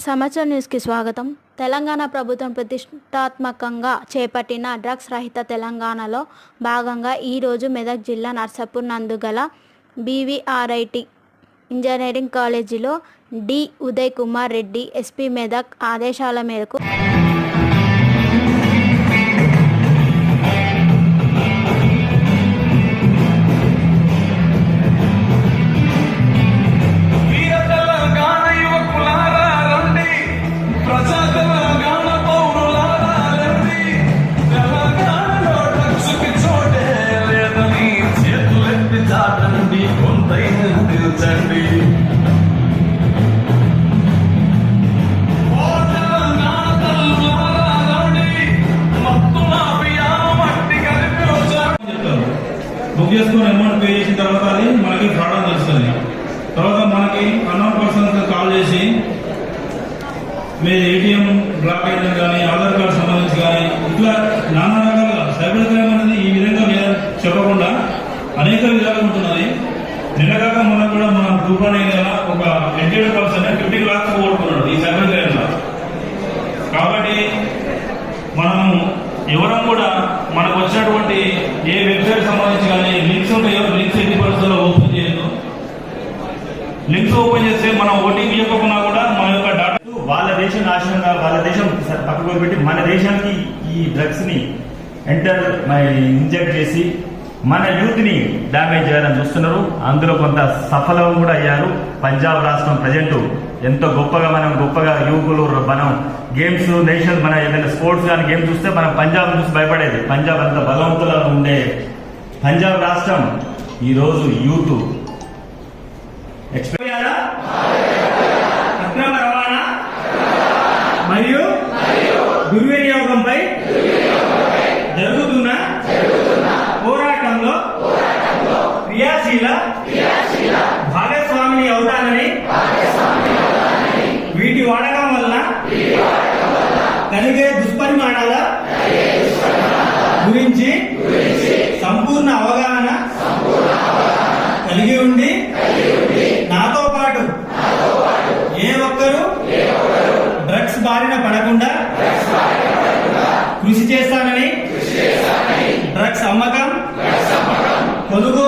సమాచార్ న్యూస్కి స్వాగతం. తెలంగాణ ప్రభుత్వం ప్రతిష్టాత్మకంగా చేపట్టిన డ్రగ్స్ రహిత తెలంగాణలో భాగంగా ఈరోజు మెదక్ జిల్లా నర్సాపూర్ నందు గల BVRIT ఇంజనీరింగ్ కాలేజీలో డి ఉదయ్ కుమార్ రెడ్డి ఎస్పీ మెదక్ ఆదేశాల మేరకు బుక్ చేసుకుని అమౌంట్ పే చేసిన తర్వాత అది మనకి ఫ్రాడ్ అని తెలుస్తుంది. తర్వాత మనకి అన్నోన్ పర్సన్స్ కాల్ చేసి మీరు ATM బ్లాక్ అయిందని కానీ ఆధార్ కార్డు సంబంధించి కానీ ఇట్లా నానా రకాలుగా సైబర్ క్రైమ్ అనేది ఈ విధంగా చెప్పకుండా అనేక విధాలుగా ఉంటున్నది. నిన్నగాక మనకు కూడా మన గ్రూప్లోనే ఒక ఎడ్యుకేటెడ్ పర్సన్ 50 lakhs పోగొట్టుకున్నాడు ఈ సైబర్ క్రైమ్ లో. కాబట్టి మనము ఎవరం కూడా మనకు వచ్చినటువంటి ఏ వెబ్సైట్ సంబంధించి కానీ లింక్స్ ఉంటాయో లింక్స్ ఎన్ని పరిస్థితుల్లో ఓపెన్ చేయదు. లింక్స్ ఓపెన్ చేస్తే మనం OTP చెప్పకుండా కూడా మన యొక్క డాటా వాళ్ళ దేశం నాశనంగా వాళ్ళ దేశం పక్కకు పెట్టి మన దేశానికి ఈ డ్రగ్స్ ని ఇంజెక్ట్ చేసి మన యూత్ ని డ్యామేజ్ చేయాలని చూస్తున్నారు. అందులో కొంత సఫలం కూడా అయ్యారు. పంజాబ్ రాష్ట్రం ప్రజెంట్ ఎంతో గొప్పగా యువకులు మనం గేమ్స్ నేషనల్ మన ఏదైనా స్పోర్ట్స్ కానీ గేమ్స్ చూస్తే మనం పంజాబ్ చూసి భయపడేది. పంజాబ్ అంత బలవంతులుగా ఉండే పంజాబ్ రాష్ట్రం ఈరోజు యూత్ అక్రమ రవాణా మరియు దుర్వినియోగంపై జరుగుతున్న పోరాటంలో క్రియాశీల భాగస్వామిని అవుతానని, వీటి వాడకం వలన కలిగే దుష్పరిమాణాల గురించి సంపూర్ణ అవగాహన కలిగి ఉండి నాతో పాటు ఏ ఒక్కరూ డ్రగ్స్ బారిన పడకుండా కృషి చేస్తానని, డ్రగ్స్ అమ్మకం, కొనుగోలు